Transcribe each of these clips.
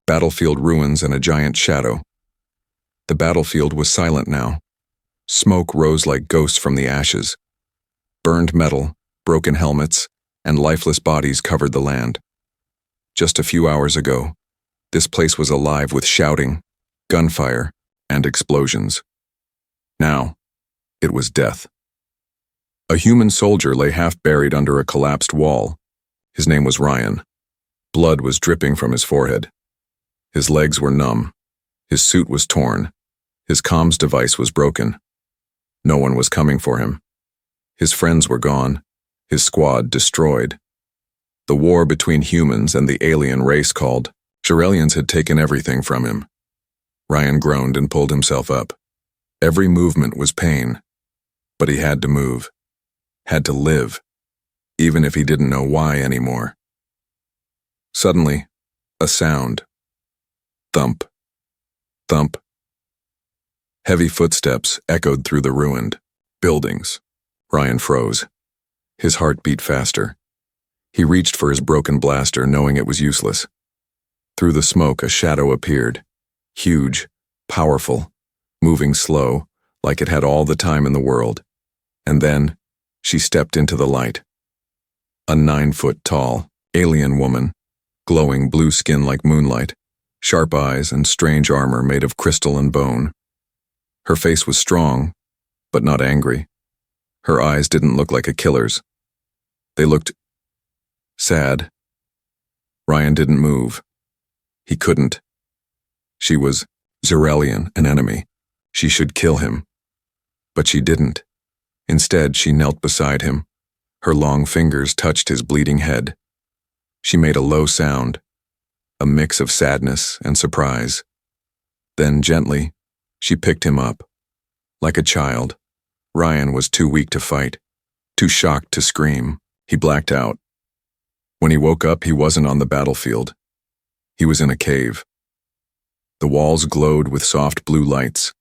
battlefield ruins and a giant shadow. The battlefield was silent now. Smoke rose like ghosts from the ashes. Burned metal, broken helmets, and lifeless bodies covered the land. Just a few hours ago, this place was alive with shouting, gunfire, and explosions. Now, it was death. A human soldier lay half-buried under a collapsed wall. His name was Ryan. Blood was dripping from his forehead. His legs were numb. His suit was torn. His comms device was broken. No one was coming for him. His friends were gone. His squad destroyed. The war between humans and the alien race called Shirelians had taken everything from him. Ryan groaned and pulled himself up. Every movement was pain. But he had to move. Had to live. Even if he didn't know why anymore. Suddenly, a sound. Thump. Thump. Heavy footsteps echoed through the ruined buildings. Ryan froze. His heart beat faster. He reached for his broken blaster, knowing it was useless. Through the smoke, a shadow appeared. Huge, powerful, moving slow, like it had all the time in the world. And then, she stepped into the light. A 9-foot-tall, alien woman, glowing blue skin like moonlight, sharp eyes and strange armor made of crystal and bone. Her face was strong, but not angry. Her eyes didn't look like a killer's. They looked sad. Ryan didn't move. He couldn't. She was Xerelian, an enemy. She should kill him. But she didn't. Instead, she knelt beside him. Her long fingers touched his bleeding head. She made a low sound, a mix of sadness and surprise. Then, gently, she picked him up. Like a child, Ryan was too weak to fight, too shocked to scream. He blacked out. When he woke up, he wasn't on the battlefield. He was in a cave. The walls glowed with soft blue lights.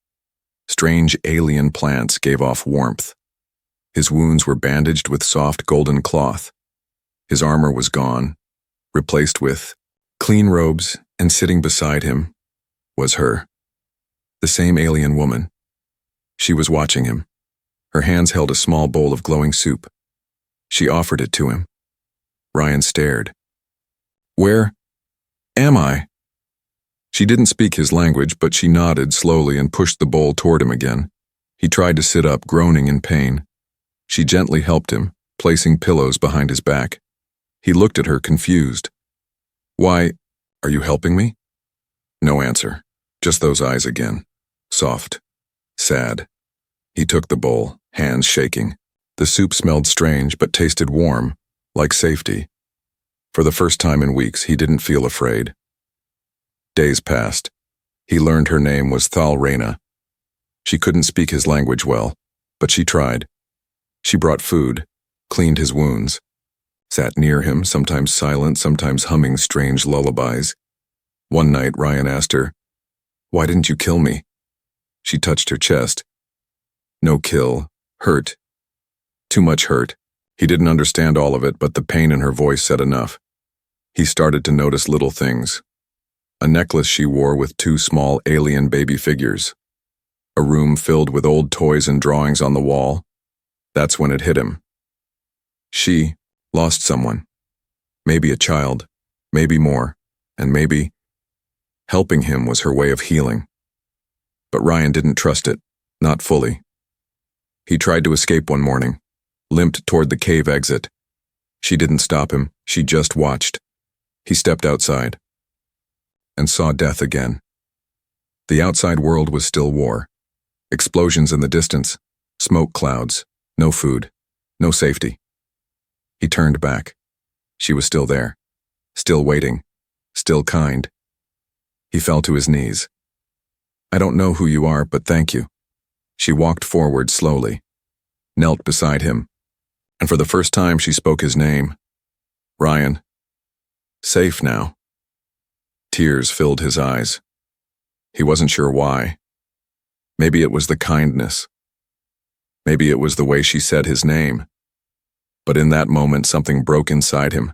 Strange alien plants gave off warmth. His wounds were bandaged with soft golden cloth. His armor was gone, replaced with clean robes, and sitting beside him was her. The same alien woman. She was watching him. Her hands held a small bowl of glowing soup. She offered it to him. Ryan stared. "Where am I?" She didn't speak his language, but she nodded slowly and pushed the bowl toward him again. He tried to sit up, groaning in pain. She gently helped him, placing pillows behind his back. He looked at her, confused. "Why, are you helping me?" No answer, just those eyes again. Soft, sad. He took the bowl, hands shaking. The soup smelled strange, but tasted warm, like safety. For the first time in weeks, he didn't feel afraid. Days passed. He learned her name was Thal Reyna. She couldn't speak his language well, but she tried. She brought food, cleaned his wounds, sat near him, sometimes silent, sometimes humming strange lullabies. One night, Ryan asked her, "Why didn't you kill me?" She touched her chest. No kill, hurt. Too much hurt. He didn't understand all of it, but the pain in her voice said enough. He started to notice little things. A necklace she wore with 2 small alien baby figures. A room filled with old toys and drawings on the wall. That's when it hit him. She lost someone. Maybe a child, maybe more, and maybe helping him was her way of healing. But Ryan didn't trust it, not fully. He tried to escape one morning, limped toward the cave exit. She didn't stop him, she just watched. He stepped outside and saw death again. The outside world was still war. Explosions in the distance, smoke clouds, no food, no safety. He turned back. She was still there, still waiting, still kind. He fell to his knees. "I don't know who you are, but thank you." She walked forward slowly, knelt beside him, and for the first time she spoke his name. Ryan. Safe now. Tears filled his eyes. He wasn't sure why. Maybe it was the kindness. Maybe it was the way she said his name. But in that moment, something broke inside him,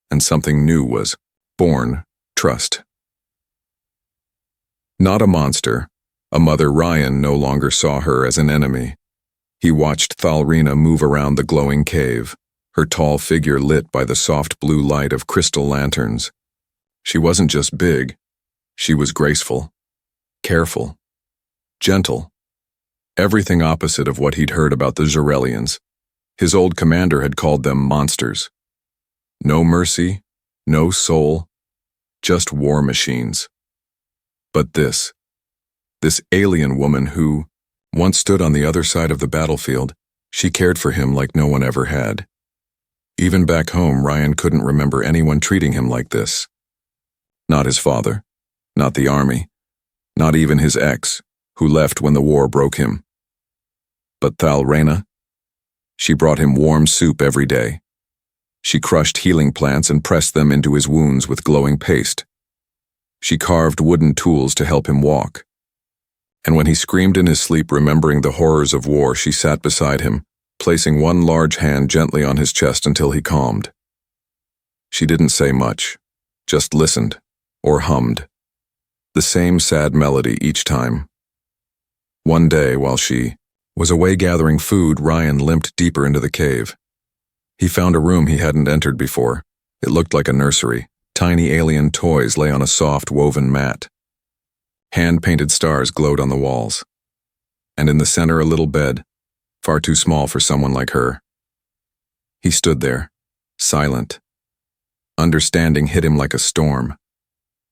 and something new was born: trust. Not a monster. A mother Ryan no longer saw her as an enemy. He watched Thalrina move around the glowing cave, her tall figure lit by the soft blue light of crystal lanterns. She wasn't just big, she was graceful, careful, gentle. Everything opposite of what he'd heard about the Zarelians. His old commander had called them monsters. No mercy, no soul, just war machines. But this alien woman who once stood on the other side of the battlefield, she cared for him like no one ever had. Even back home, Ryan couldn't remember anyone treating him like this. Not his father, not the army, not even his ex, who left when the war broke him. But Thalrina, she brought him warm soup every day. She crushed healing plants and pressed them into his wounds with glowing paste. She carved wooden tools to help him walk. And when he screamed in his sleep remembering the horrors of war, she sat beside him, placing one large hand gently on his chest until he calmed. She didn't say much, just listened, or hummed. The same sad melody each time. One day, while she was away gathering food, Ryan limped deeper into the cave. He found a room he hadn't entered before. It looked like a nursery. Tiny alien toys lay on a soft woven mat. Hand-painted stars glowed on the walls. And in the center a little bed, far too small for someone like her. He stood there, silent. Understanding hit him like a storm.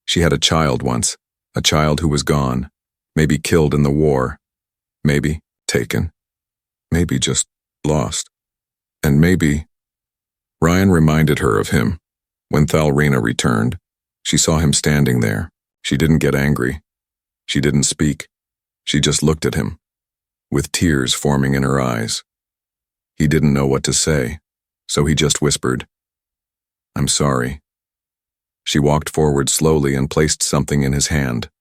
She had a child once, a child who was gone, maybe killed in the war, maybe taken, maybe just lost. And maybe... Ryan reminded her of him. When Thalrina returned, she saw him standing there. She didn't get angry. She didn't speak. She just looked at him, with tears forming in her eyes. He didn't know what to say, so he just whispered, "I'm sorry." She walked forward slowly and placed something in his hand.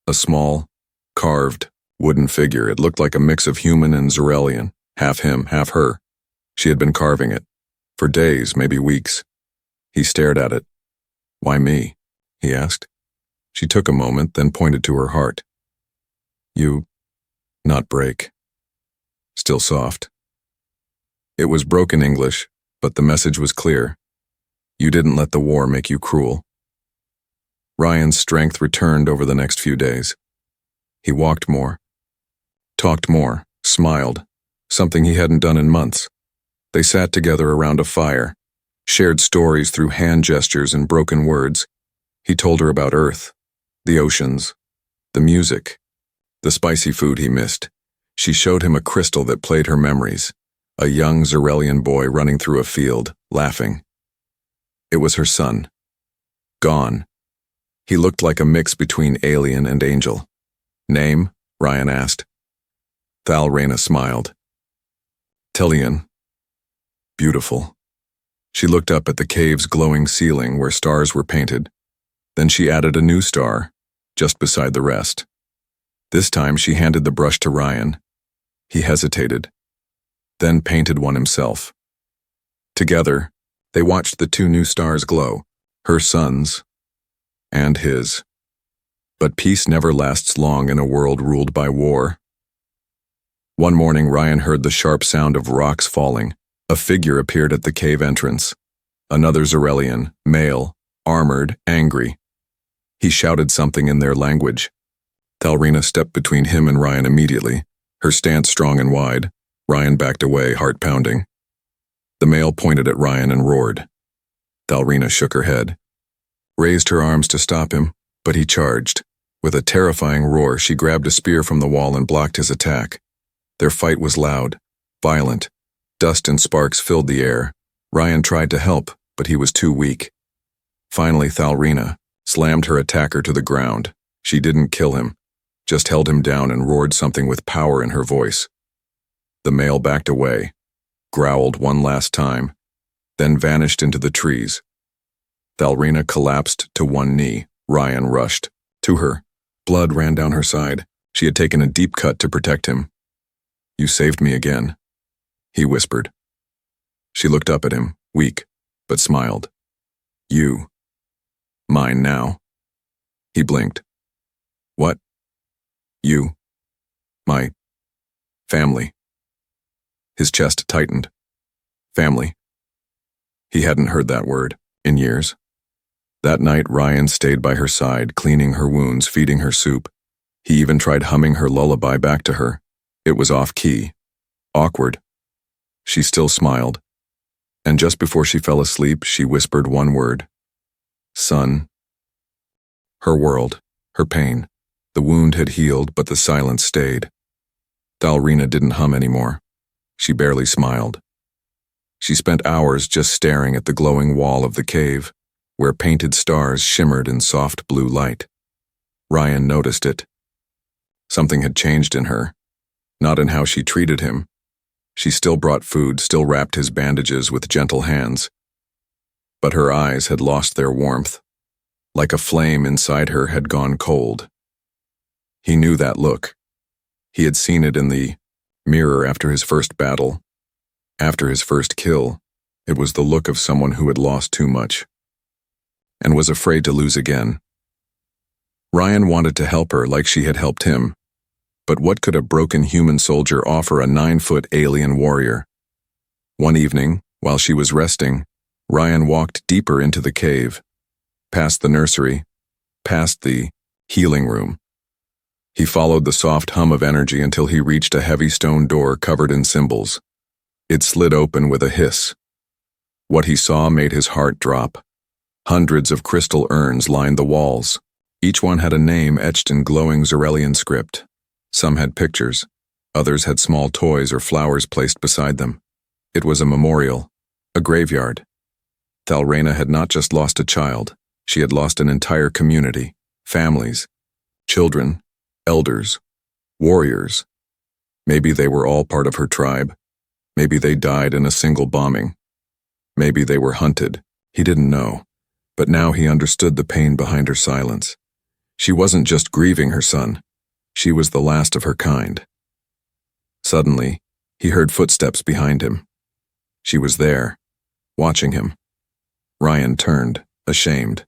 A small, carved, wooden figure. It looked like a mix of human and Zarelian, half him, half her. She had been carving it, for days, maybe weeks. He stared at it. "Why me?" he asked. She took a moment, then pointed to her heart. "You, not break." Still soft. It was broken English, but the message was clear. You didn't let the war make you cruel. Ryan's strength returned over the next few days. He walked more, talked more, smiled, something he hadn't done in months. They sat together around a fire, shared stories through hand gestures and broken words. He told her about Earth, the oceans, the music, the spicy food he missed. She showed him a crystal that played her memories, a young Zarelian boy running through a field, laughing. It was her son. Gone. He looked like a mix between alien and angel. "Name?" Ryan asked. Thalrina smiled. "Telian." Beautiful. She looked up at the cave's glowing ceiling where stars were painted. Then she added a new star, just beside the rest. This time she handed the brush to Ryan. He hesitated, then painted one himself. Together, they watched the two new stars glow, her son's and his. But peace never lasts long in a world ruled by war. One morning, Ryan heard the sharp sound of rocks falling. A figure appeared at the cave entrance. Another Zarelian, male, armored, angry. He shouted something in their language. Thalrina stepped between him and Ryan immediately, her stance strong and wide. Ryan backed away, heart pounding. The male pointed at Ryan and roared. Thalrina shook her head, raised her arms to stop him, but he charged. With a terrifying roar, she grabbed a spear from the wall and blocked his attack. Their fight was loud, violent. Dust and sparks filled the air. Ryan tried to help, but he was too weak. Finally, Thalrina slammed her attacker to the ground. She didn't kill him, just held him down and roared something with power in her voice. The male backed away, growled one last time, then vanished into the trees. Thalrina collapsed to one knee. Ryan rushed to her. Blood ran down her side. She had taken a deep cut to protect him. "You saved me again," he whispered. She looked up at him, weak, but smiled. "You. Mine now." He blinked. "What?" You. My. Family. His chest tightened. Family. He hadn't heard that word in years. That night, Ryan stayed by her side, cleaning her wounds, feeding her soup. He even tried humming her lullaby back to her. It was off-key. Awkward. She still smiled. And just before she fell asleep, she whispered one word. Son. Her world, her pain. The wound had healed, but the silence stayed. Thalrina didn't hum anymore. She barely smiled. She spent hours just staring at the glowing wall of the cave, where painted stars shimmered in soft blue light. Ryan noticed it. Something had changed in her, not in how she treated him. She still brought food, still wrapped his bandages with gentle hands. But her eyes had lost their warmth, like a flame inside her had gone cold. He knew that look. He had seen it in the mirror after his first battle. After his first kill, it was the look of someone who had lost too much and was afraid to lose again. Ryan wanted to help her like she had helped him, but what could a broken human soldier offer a 9-foot alien warrior? One evening, while she was resting, Ryan walked deeper into the cave, past the nursery, past the healing room. He followed the soft hum of energy until he reached a heavy stone door covered in symbols. It slid open with a hiss. What he saw made his heart drop. Hundreds of crystal urns lined the walls. Each one had a name etched in glowing Zarelian script. Some had pictures. Others had small toys or flowers placed beside them. It was a memorial, a graveyard. Thalrina had not just lost a child. She had lost an entire community, families, children, elders, warriors. Maybe they were all part of her tribe. Maybe they died in a single bombing. Maybe they were hunted. He didn't know. But now he understood the pain behind her silence. She wasn't just grieving her son. She was the last of her kind. Suddenly, he heard footsteps behind him. She was there, watching him. Ryan turned, ashamed.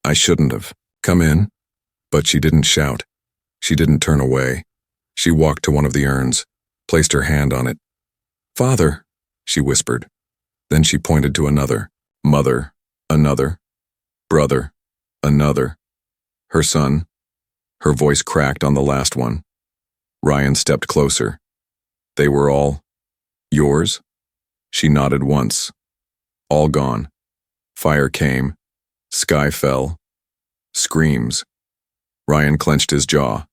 I shouldn't have. Come in. But she didn't shout. She didn't turn away. She walked to one of the urns, placed her hand on it. Father, she whispered. Then she pointed to another. Mother, another. Brother, another. Her son. Her voice cracked on the last one. Ryan stepped closer. They were all yours? She nodded once. All gone. Fire came. Sky fell. Screams. Ryan clenched his jaw.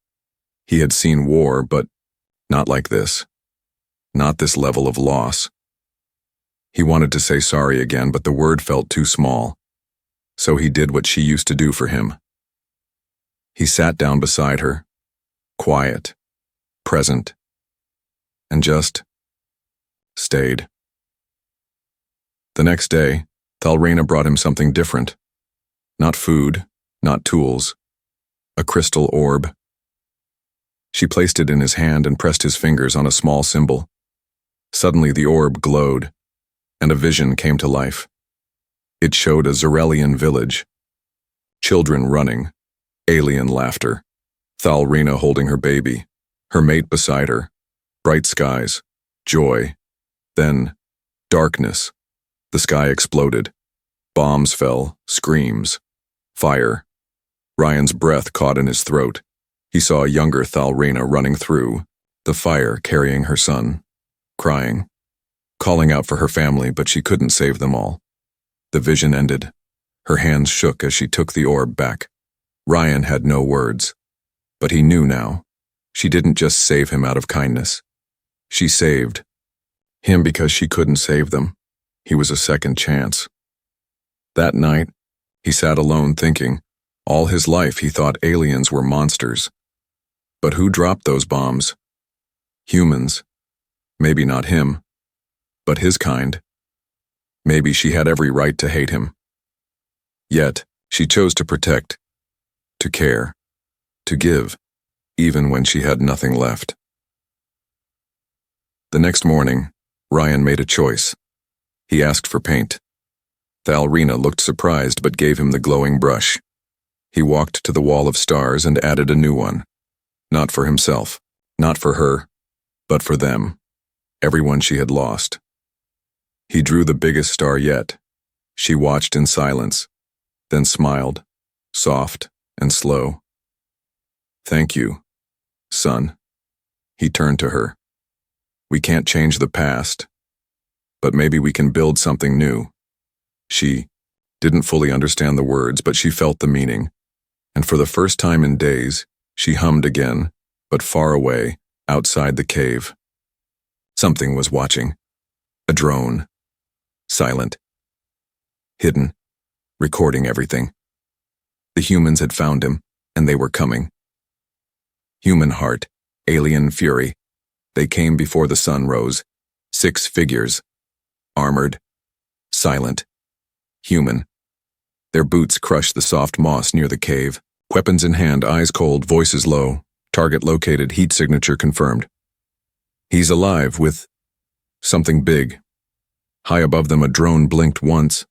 He had seen war, but not like this. Not this level of loss. He wanted to say sorry again, but the word felt too small. So he did what she used to do for him. He sat down beside her, quiet, present, and just stayed. The next day, Thalrina brought him something different. Not food, not tools. A crystal orb. She placed it in his hand and pressed his fingers on a small symbol. Suddenly the orb glowed, and a vision came to life. It showed a Zarelian village. Children running, alien laughter, Thalrina holding her baby, her mate beside her, bright skies, joy. Then, darkness. The sky exploded. Bombs fell, screams, fire. Ryan's breath caught in his throat. He saw a younger Thalrina running through, the fire carrying her son, crying, calling out for her family, but she couldn't save them all. The vision ended. Her hands shook as she took the orb back. Ryan had no words, but he knew now. She didn't just save him out of kindness. She saved him because she couldn't save them. He was a second chance. That night, he sat alone thinking. All his life he thought aliens were monsters. But who dropped those bombs? Humans. Maybe not him, but his kind. Maybe she had every right to hate him. Yet, she chose to protect, to care, to give, even when she had nothing left. The next morning, Ryan made a choice. He asked for paint. Thalrina looked surprised but gave him the glowing brush. He walked to the wall of stars and added a new one. Not for himself, not for her, but for them, everyone she had lost. He drew the biggest star yet. She watched in silence, then smiled, soft and slow. "Thank you, son." He turned to her. "We can't change the past, but maybe we can build something new." She didn't fully understand the words, but she felt the meaning. And for the first time in days, she hummed again, but far away, outside the cave. Something was watching. A drone. Silent. Hidden. Recording everything. The humans had found him, and they were coming. Human heart. Alien fury. They came before the sun rose. 6 figures. Armored. Silent. Human. Their boots crushed the soft moss near the cave. Weapons in hand, eyes cold, voices low. Target located, heat signature confirmed. He's alive with something big. High above them, a drone blinked once,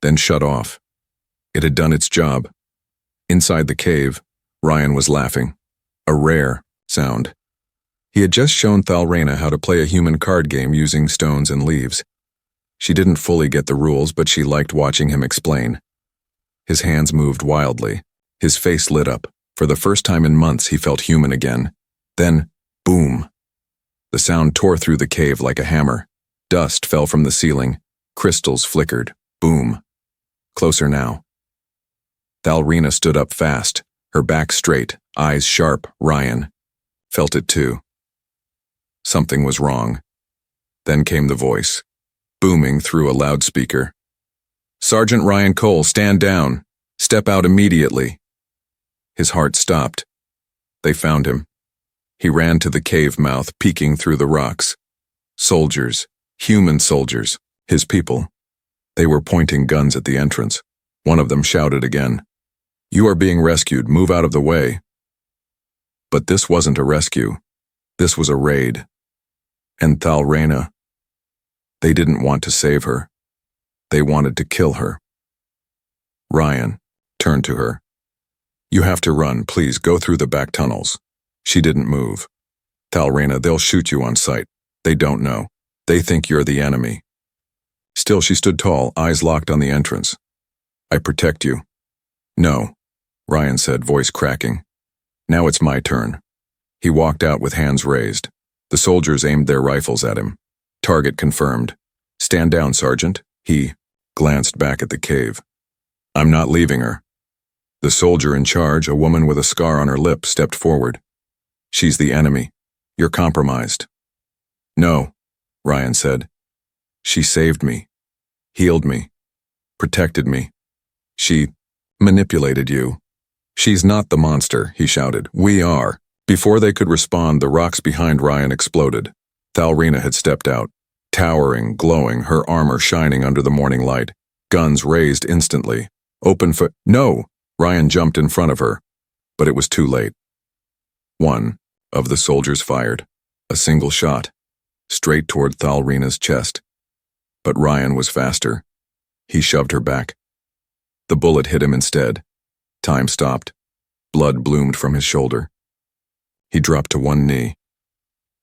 then shut off. It had done its job. Inside the cave, Ryan was laughing. A rare sound. He had just shown Thalrena how to play a human card game using stones and leaves. She didn't fully get the rules, but she liked watching him explain. His hands moved wildly. His face lit up. For the first time in months, he felt human again. Then, boom. The sound tore through the cave like a hammer. Dust fell from the ceiling. Crystals flickered. Boom. Closer now. Thalrena stood up fast, her back straight, eyes sharp. Ryan felt it too. Something was wrong. Then came the voice, booming through a loudspeaker. "Sergeant Ryan Cole, stand down. Step out immediately." His heart stopped. They found him. He ran to the cave mouth, peeking through the rocks. Soldiers, human soldiers, his people. They were pointing guns at the entrance. One of them shouted again, "You are being rescued, move out of the way." But this wasn't a rescue. This was a raid. And Thalrena, they didn't want to save her. They wanted to kill her. Ryan turned to her. "You have to run, please, go through the back tunnels." She didn't move. "Thalrena, they'll shoot you on sight. They don't know. They think you're the enemy." Still, she stood tall, eyes locked on the entrance. "I protect you." "No," Ryan said, voice cracking. "Now it's my turn." He walked out with hands raised. The soldiers aimed their rifles at him. Target confirmed. "Stand down, Sergeant." He glanced back at the cave. "I'm not leaving her." The soldier in charge, a woman with a scar on her lip, stepped forward. "She's the enemy. You're compromised." "No," Ryan said. "She saved me, healed me, protected me. She manipulated you." "She's not the monster," he shouted. "We are." Before they could respond, the rocks behind Ryan exploded. Thalrena had stepped out, towering, glowing, her armor shining under the morning light. Guns raised instantly. "Open for—" "No!" Ryan jumped in front of her, but it was too late. One of the soldiers fired, a single shot, straight toward Thalrena's chest. But Ryan was faster. He shoved her back. The bullet hit him instead. Time stopped. Blood bloomed from his shoulder. He dropped to one knee.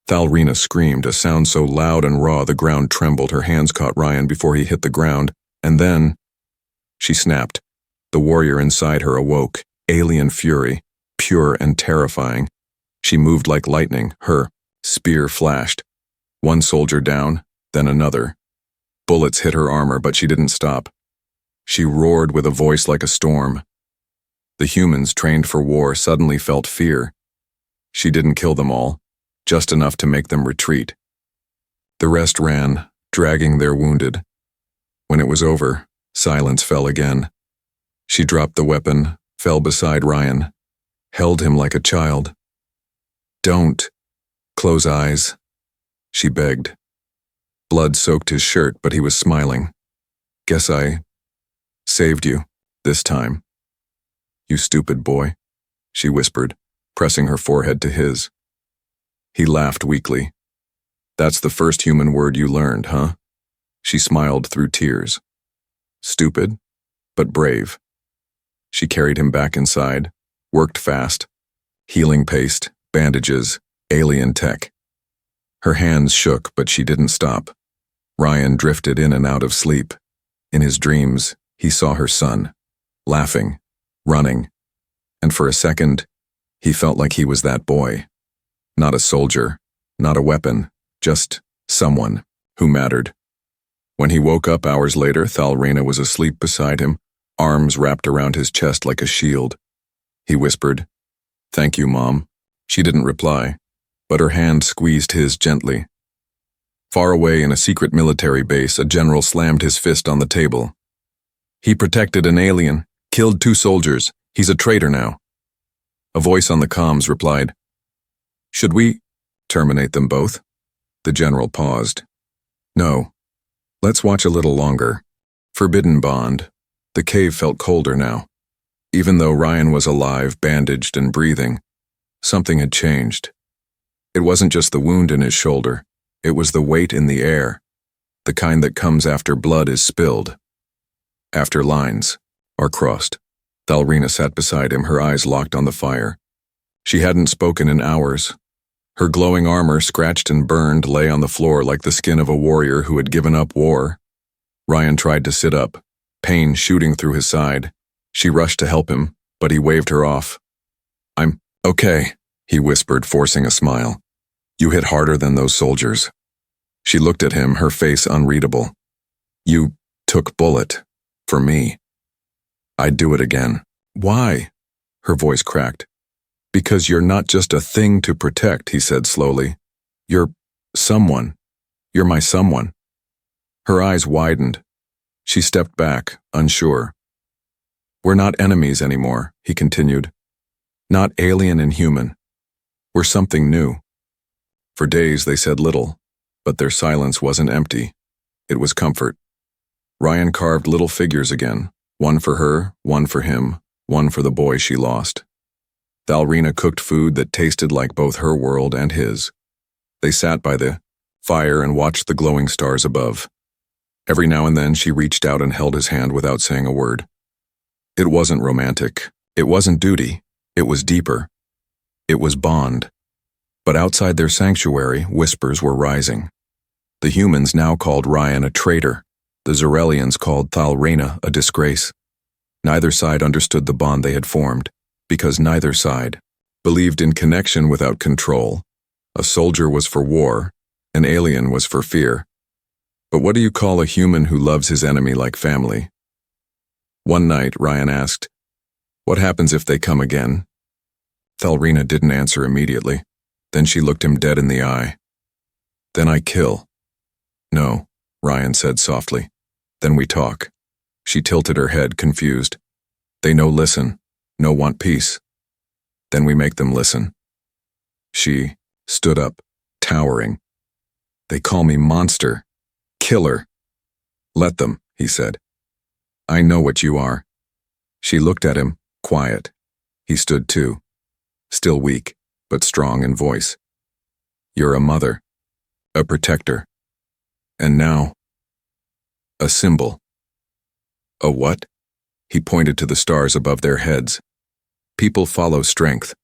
Thalrena screamed, a sound so loud and raw the ground trembled. Her hands caught Ryan before he hit the ground, and then she snapped. The warrior inside her awoke, alien fury, pure and terrifying. She moved like lightning. Her spear flashed. One soldier down, then another. Bullets hit her armor, but she didn't stop. She roared with a voice like a storm. The humans, trained for war, suddenly felt fear. She didn't kill them all, just enough to make them retreat. The rest ran, dragging their wounded. When it was over, silence fell again. She dropped the weapon, fell beside Ryan, held him like a child. "Don't close eyes," she begged. Blood soaked his shirt, but he was smiling. "Guess I saved you, this time." "You stupid boy," she whispered, pressing her forehead to his. He laughed weakly. "That's the first human word you learned, huh?" She smiled through tears. "Stupid, but brave." She carried him back inside, worked fast. Healing paste, bandages, alien tech. Her hands shook, but she didn't stop. Ryan drifted in and out of sleep. In his dreams, he saw her son, laughing, running, and for a second, he felt like he was that boy. Not a soldier, not a weapon, just someone who mattered. When he woke up hours later, Thalrena was asleep beside him, arms wrapped around his chest like a shield. He whispered, "Thank you, Mom." She didn't reply, but her hand squeezed his gently. Far away in a secret military base, a general slammed his fist on the table. "He protected an alien, killed 2 soldiers. He's a traitor now." A voice on the comms replied, "Should we terminate them both?" The general paused. "No. Let's watch a little longer." Forbidden bond. The cave felt colder now. Even though Ryan was alive, bandaged, and breathing, something had changed. It wasn't just the wound in his shoulder. It was the weight in the air, the kind that comes after blood is spilled. After lines are crossed. Thalrena sat beside him, her eyes locked on the fire. She hadn't spoken in hours. Her glowing armor, scratched and burned, lay on the floor like the skin of a warrior who had given up war. Ryan tried to sit up, pain shooting through his side. She rushed to help him, but he waved her off. "I'm okay," he whispered, forcing a smile. "You hit harder than those soldiers." She looked at him, her face unreadable. "You took bullet. For me. I'd do it again." "Why?" Her voice cracked. "Because you're not just a thing to protect," he said slowly. "You're someone. You're my someone." Her eyes widened. She stepped back, unsure. "We're not enemies anymore," he continued. "Not alien and human. We're something new." For days they said little, but their silence wasn't empty. It was comfort. Ryan carved little figures again, one for her, one for him, one for the boy she lost. Thalrena cooked food that tasted like both her world and his. They sat by the fire and watched the glowing stars above. Every now and then she reached out and held his hand without saying a word. It wasn't romantic. It wasn't duty. It was deeper. It was bond. But outside their sanctuary, whispers were rising. The humans now called Ryan a traitor. The Zarelians called Thalrena a disgrace. Neither side understood the bond they had formed, because neither side believed in connection without control. A soldier was for war, an alien was for fear. But what do you call a human who loves his enemy like family? One night, Ryan asked, "What happens if they come again?" Thalrena didn't answer immediately. Then she looked him dead in the eye. "Then I kill." "No," Ryan said softly. "Then we talk." She tilted her head, confused. "They no listen, no want peace. Then we make them listen." She stood up, towering. "They call me monster, killer." "Let them," he said. "I know what you are." She looked at him, quiet. He stood too, still weak, but strong in voice. "You're a mother, a protector, and now, a symbol." "A what?" He pointed to the stars above their heads. "People follow strength,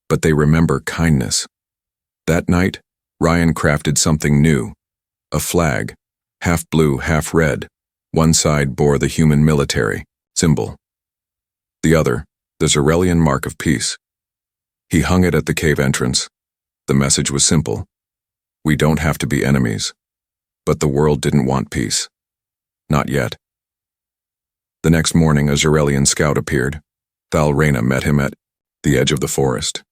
but they remember kindness." That night, Ryan crafted something new, a flag, half blue, half red. One side bore the human military symbol. The other, the Zarelian mark of peace. He hung it at the cave entrance. The message was simple. We don't have to be enemies. But the world didn't want peace. Not yet. The next morning, a Zarelian scout appeared. Thalrena met him at the edge of the forest.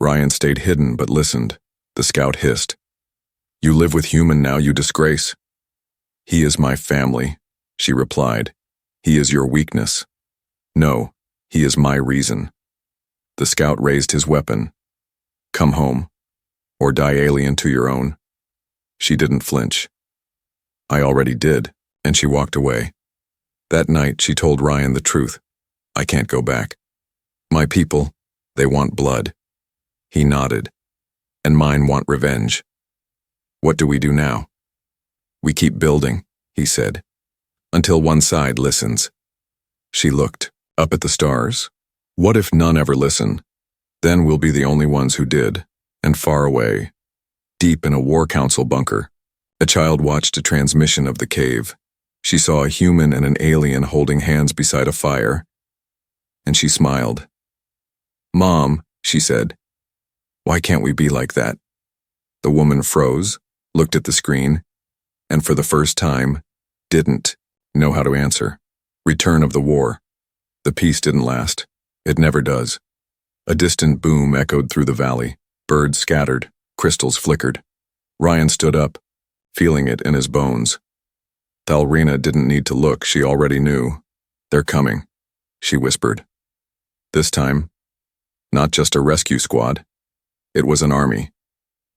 Ryan stayed hidden but listened. The scout hissed, "You live with human now, you disgrace." "He is my family," she replied. "He is your weakness." "No, he is my reason." The scout raised his weapon. "Come home, or die alien to your own." She didn't flinch. "I already did," and she walked away. That night, she told Ryan the truth. "I can't go back. My people, they want blood." He nodded. "And mine want revenge." "What do we do now?" "We keep building," he said, "until one side listens." She looked up at the stars. What if none ever listen? Then we'll be the only ones who did, and far away, deep in a war council bunker. A child watched a transmission of the cave. She saw a human and an alien holding hands beside a fire, and she smiled. "Mom," she said, "why can't we be like that?" The woman froze, looked at the screen, and for the first time, didn't know how to answer. Return of the war. The peace didn't last. It never does. A distant boom echoed through the valley. Birds scattered. Crystals flickered. Ryan stood up, feeling it in his bones. Thalrina didn't need to look. She already knew. "They're coming," she whispered. This time, not just a rescue squad. It was an army.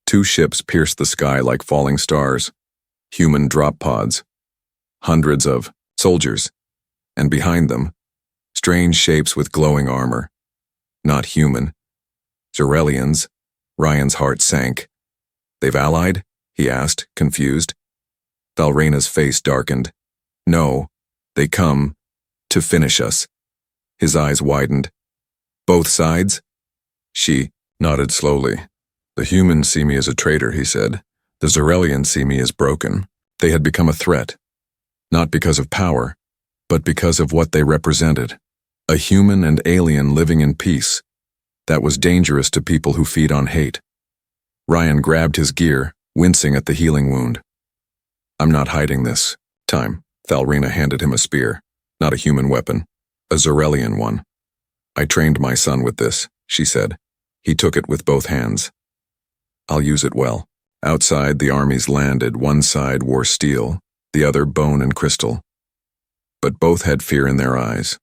2 ships pierced the sky like falling stars. Human drop pods. Hundreds of soldiers. And behind them, strange shapes with glowing armor. Not human. Zerelians. Ryan's heart sank. "They've allied?" he asked, confused. Thalrina's face darkened. "No, they come to finish us." His eyes widened. "Both sides?" She nodded slowly. "The humans see me as a traitor," he said. "The Zerelians see me as broken." They had become a threat. Not because of power, but because of what they represented. A human and alien living in peace. That was dangerous to people who feed on hate. Ryan grabbed his gear, wincing at the healing wound. "I'm not hiding this time." Thalrina handed him a spear. Not a human weapon. A Zerelian one. "I trained my son with this," she said. He took it with both hands. "I'll use it well." Outside, the armies landed. One side wore steel, the other bone and crystal. But both had fear in their eyes.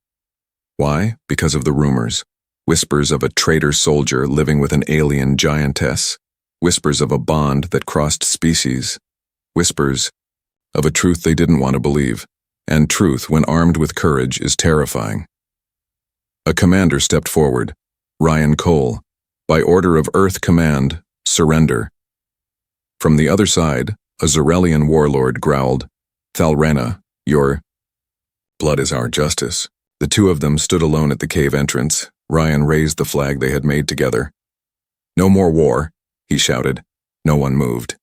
Why? Because of the rumors. Whispers of a traitor soldier living with an alien giantess. Whispers of a bond that crossed species. Whispers of a truth they didn't want to believe. And truth, when armed with courage, is terrifying. A commander stepped forward. Ryan Cole. "By order of Earth Command, surrender." From the other side, a Zerelian warlord growled, "Thalrina, your blood is our justice." The 2 of them stood alone at the cave entrance. Ryan raised the flag they had made together. "No more war," he shouted. No one moved.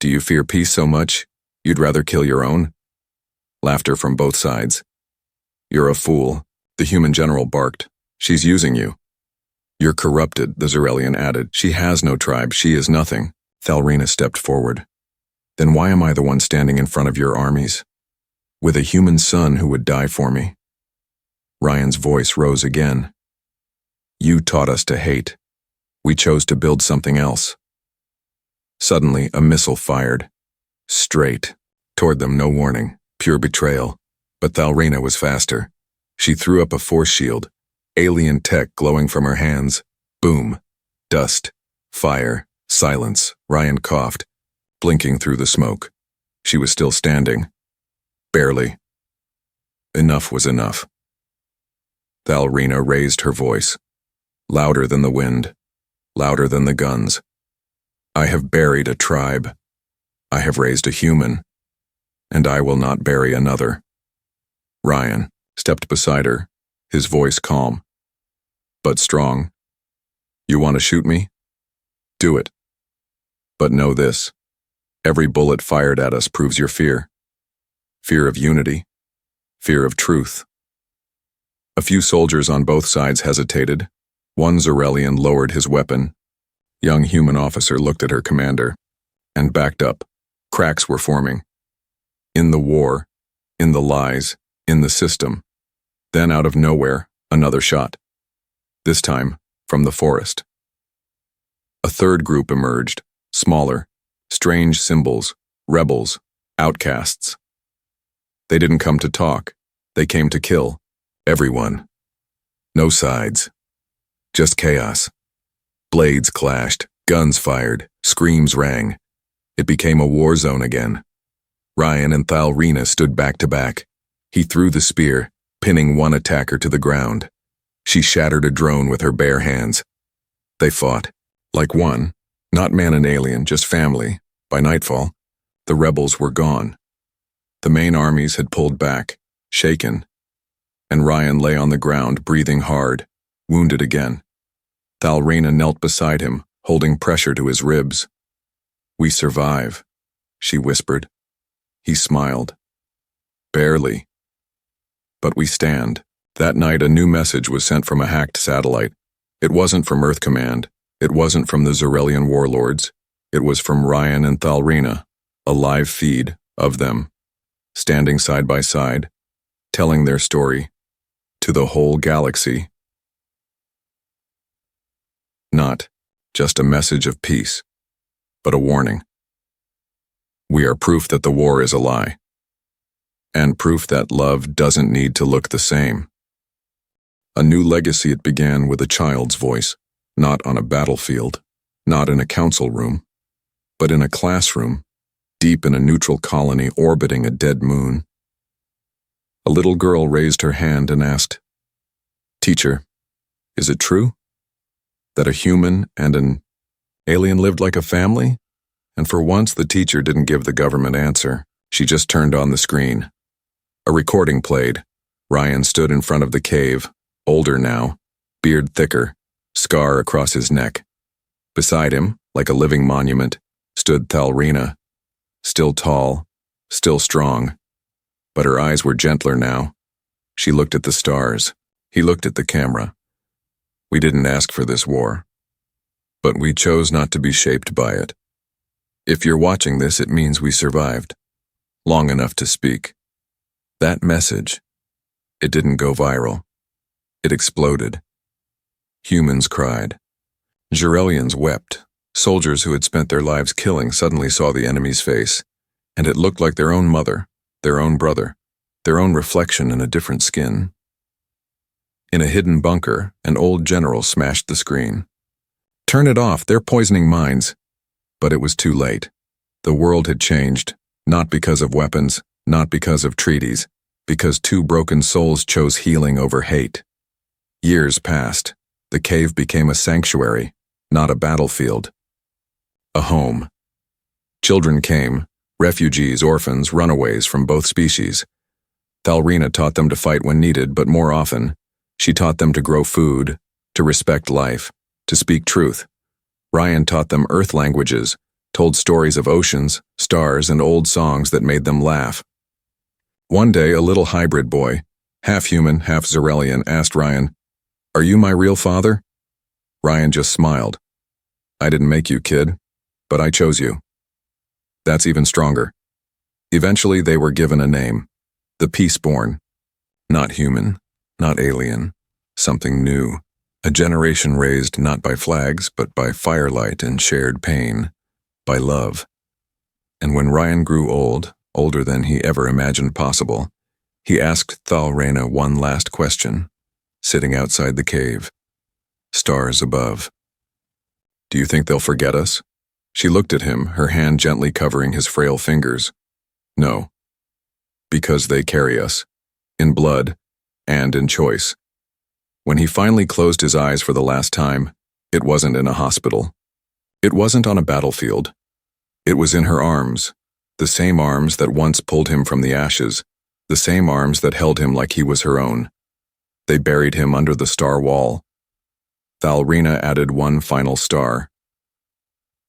"Do you fear peace so much, you'd rather kill your own?" Laughter from both sides. "You're a fool," the human general barked. "She's using you." "You're corrupted," the Zerelian added. "She has no tribe. She is nothing." Thalrina stepped forward. "Then why am I the one standing in front of your armies? With a human son who would die for me." Ryan's voice rose again. "You taught us to hate. We chose to build something else." Suddenly, a missile fired. Straight. Toward them, no warning. Pure betrayal. But Thalrina was faster. She threw up a force shield. Alien tech glowing from her hands. Boom. Dust. Fire. Silence. Ryan coughed, blinking through the smoke. She was still standing. Barely. Enough was enough. Thalrina raised her voice. Louder than the wind. Louder than the guns. "I have buried a tribe. I have raised a human. And I will not bury another." Ryan stepped beside her, his voice calm, but strong. "You want to shoot me? Do it. But know this. Every bullet fired at us proves your fear. Fear of unity. Fear of truth." A few soldiers on both sides hesitated. One Zerelian lowered his weapon. Young human officer looked at her commander and backed up. Cracks were forming. In the war, in the lies, in the system. Then out of nowhere, another shot. This time, from the forest. A third group emerged, smaller, strange symbols, rebels, outcasts. They didn't come to talk. They came to kill. Everyone. No sides. Just chaos. Blades clashed, guns fired, screams rang. It became a war zone again. Ryan and Thalrina stood back to back. He threw the spear, pinning one attacker to the ground. She shattered a drone with her bare hands. They fought. Like one. Not man and alien, just family. By nightfall, the rebels were gone. The main armies had pulled back, shaken, and Ryan lay on the ground, breathing hard, wounded again. Thalrina knelt beside him, holding pressure to his ribs. "We survive," she whispered. He smiled. "Barely. But we stand." That night a new message was sent from a hacked satellite. It wasn't from Earth Command. It wasn't from the Zarelian warlords. It was from Ryan and Thalrina, a live feed of them, standing side by side, telling their story to the whole galaxy. Not just a message of peace, but a warning. We are proof that the war is a lie, and proof that love doesn't need to look the same. A new legacy. It began with a child's voice, not on a battlefield, not in a council room, but in a classroom, deep in a neutral colony orbiting a dead moon. A little girl raised her hand and asked, "Teacher, is it true that a human and an alien lived like a family?" And for once the teacher didn't give the government answer. She just turned on the screen. A recording played. Ryan stood in front of the cave, older now, beard thicker, scar across his neck. Beside him, like a living monument, stood Thalrina, still tall, still strong, but her eyes were gentler now. She looked at the stars. He looked at the camera. We didn't ask for this war, but we chose not to be shaped by it. If you're watching this, it means we survived, long enough to speak. That message, it didn't go viral. It exploded. Humans cried. Zarelians wept. Soldiers who had spent their lives killing suddenly saw the enemy's face, and it looked like their own mother, their own brother, their own reflection in a different skin. In a hidden bunker, an old general smashed the screen. "Turn it off, they're poisoning minds." But it was too late. The world had changed, not because of weapons, not because of treaties, because two broken souls chose healing over hate. Years passed. The cave became a sanctuary, not a battlefield. A home. Children came, refugees, orphans, runaways from both species. Thalrina taught them to fight when needed, but more often, she taught them to grow food, to respect life, to speak truth. Ryan taught them Earth languages, told stories of oceans, stars, and old songs that made them laugh. One day, a little hybrid boy, half human, half Zarelian, asked Ryan, "Are you my real father?" Ryan just smiled. "I didn't make you, kid, but I chose you." That's even stronger. Eventually, they were given a name, the Peaceborn. Not human, not alien, something new. A generation raised not by flags, but by firelight and shared pain, by love. And when Ryan grew old, older than he ever imagined possible, he asked Thalrina one last question, sitting outside the cave, stars above. "Do you think they'll forget us?" She looked at him, her hand gently covering his frail fingers. "No, because they carry us, in blood and in choice." When he finally closed his eyes for the last time, it wasn't in a hospital. It wasn't on a battlefield. It was in her arms, the same arms that once pulled him from the ashes, the same arms that held him like he was her own. They buried him under the star wall. Thalrina added one final star.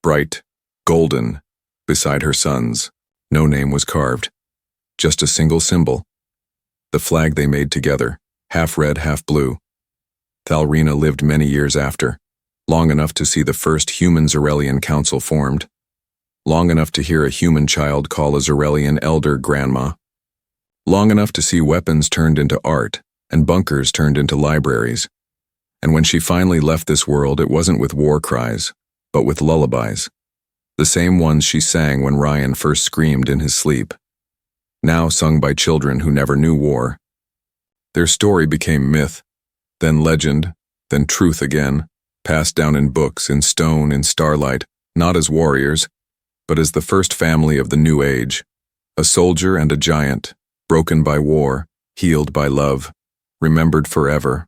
Bright, golden, beside her son's. No name was carved. Just a single symbol. The flag they made together, half red, half blue. Thalrina lived many years after, long enough to see the first human Zarelian council formed, long enough to hear a human child call a Zarelian elder grandma, long enough to see weapons turned into art and bunkers turned into libraries. And when she finally left this world, it wasn't with war cries, but with lullabies, the same ones she sang when Ryan first screamed in his sleep, now sung by children who never knew war. Their story became myth, then legend, then truth again, passed down in books, in stone, in starlight, not as warriors, but as the first family of the new age, a soldier and a giant, broken by war, healed by love, remembered forever.